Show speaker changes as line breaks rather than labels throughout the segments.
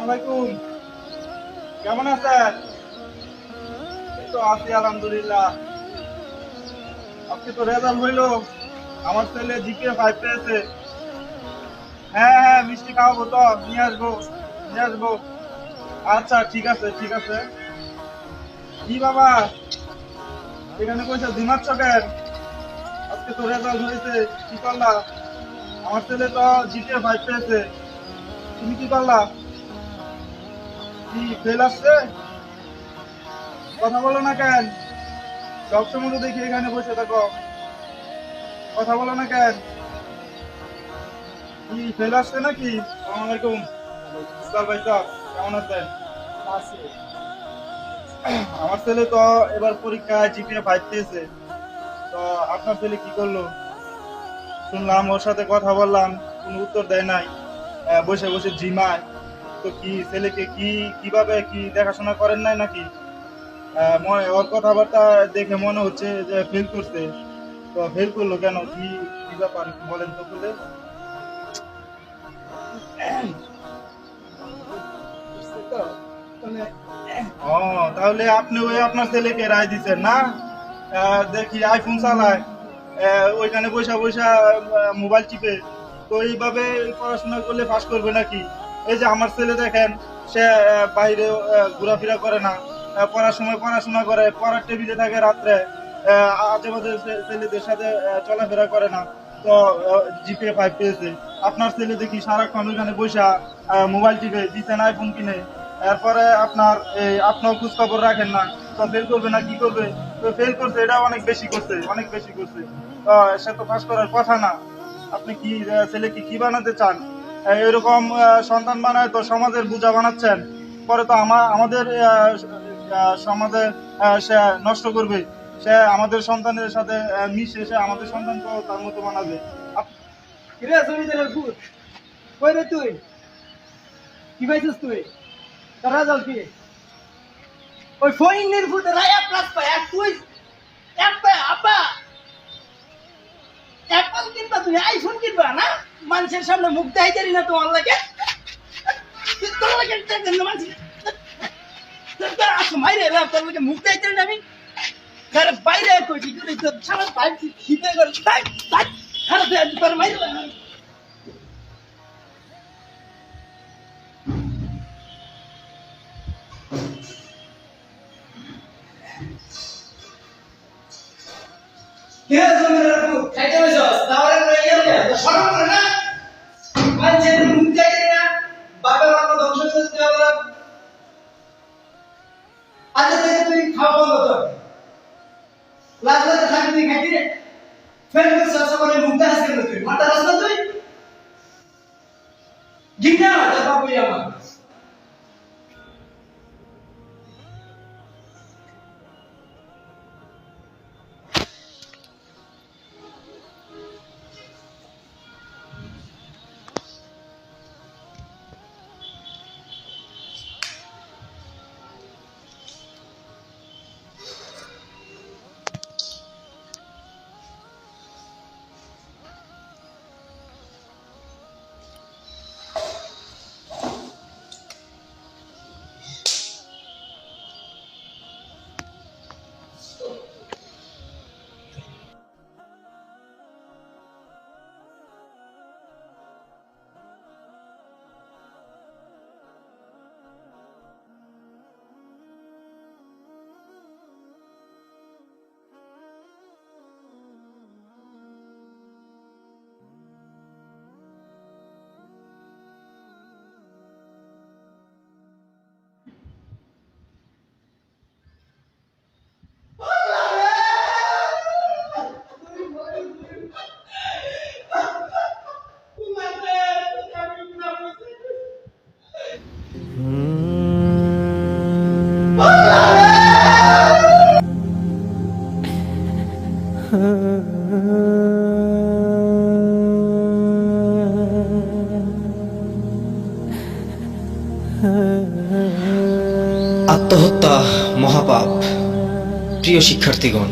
আলাইকুম। কেমন আছেন? এই তো আছি আলহামদুলিল্লাহ। আজকে তো রেজাল্ট হইলো, আমার ছেলে জিকে 5 পেয়েছে। হ্যাঁ হ্যাঁ, মিষ্টি খাওয়াবো তো, নিয়ে আসবো নিয়ে আসবো। আচ্ছা ঠিক আছে ঠিক আছে। কি বাবা, এখানে কইছে ঘুমাচ্ছ কেন? আজকে তো রেজাল্ট হয়েছে, কি করলা? আমার ছেলে তো জিকে 5 পেয়েছে, তুমি কি করলা? কি ফেল আসছে? কথা বলো না কেন? সবসময় তো দেখি এখানে বসে থাকো, কথা বলো না কেন? কি ফেল আসছে নাকি? আসসালামু আলাইকুম। ইসলাম ভাই সাহেব, কেমন আছেন? আমার ছেলে তো এবার পরীক্ষায় জিপিএ 5 পেয়েছে। তো আপনার ছেলে কি করলো? শুনলাম, ওর সাথে কথা বললাম, কোনো উত্তর দেয় নাই, বসে বসে জিমায়। তো কি ছেলেকে কিভাবে কি দেখাশোনা করেন নাই নাকি? ওর কথাবার্তা দেখে মনে হচ্ছে যে ফেল করছে। তো ফেল করলো কেন? কি ব্যাপার একটু বলেন তো খুলে। ও, তাহলে আপনি ওই আপনার ছেলেকে রায় দিচ্ছেন না? দেখি আইফোন চালায়, ওইখানে বসা বসা মোবাইল চিপে। তো এইভাবে পড়াশোনা করলে পাস করবে নাকি? এই যে আমার ছেলে দেখেন, সে বাইরে ঘোরাফেরা করে না, পড়ার সময় পড়াশোনা করে, পড়ার টেবিলে থাকে রাত্রে, আজেবাজে ছেলেদের সাথে চলাফেরা করে না। তো জিপিএ 5 পেয়েছে। আপনার ছেলে দেখি সারাক্ষণ ওইখানে বসা মোবাইল টিপে, দিচ্ছেন আইফোন কিনে। এরপরে আপনার খোঁজ খবর রাখেন না। তো ফেল করবে না কি করবে? তো ফেল করছে, এটা অনেক বেশি করছে, অনেক বেশি করছে। তো সে তো পাস করার কথা না। আপনি কি ছেলেকে কি বানাতে চান? এরকম সন্তান বানায় তো সমাজের বোঝা বানাচ্ছেন। পরে তো আমাদের সমাজে সে নষ্ট করবে। সে আমাদের সন্তানের সাথে মিশে সে আমাদের সন্তানকে তার মতো বানাবে।
কিরে জমিদারের ভূত, কই রে তুই? কি পাইছিস তুই? তোর রেজাল্ট কি? ওই ফইনের ভূতের রায়া প্লাস পায়, আর তুই এক পায় আপা অ্যাপল কিনবা, তুই আইফোন কিনবা না? মানুষের সামনে মুখ দেখাইতারি না তোমার লাগে? তোর লাগে মানুষ আসো মাইরে এলাম, তোর লাগে মুখ দেখাইতারি না আমি? ঘরে বাইরে কইছি তোর সারা ভাই খিদে করে তাই তাই খারাপ তোর মাইরে কে জমিদার বাবু খাইতে বসছস? তাহলে লই গেল তো শরম করে না? মানুষের মুখ দেখাইতারি না, বাবার বাবা ধ্বংস করতে হবে। আজ থেকে তুই খাওয়া বন্ধ কর, লাজতে থাকবি তুই খাইতে রে। ফের করছস করে মুখ দেখাস কেন তুই? মাথা রাস্তা তুই জিনা তোর বাবুই আমার।
আত্মহত্যা মহাপাপ। প্রিয় শিক্ষার্থীগণ,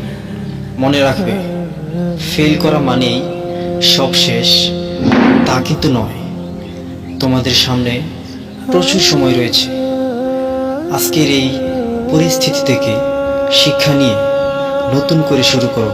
মনে রাখবে, ফেল করা মানেই সব শেষ তা কিন্তু নয়। তোমাদের সামনে প্রচুর সময় রয়েছে। আজকের এই পরিস্থিতি থেকে শিক্ষা নিয়ে নতুন করে শুরু করো।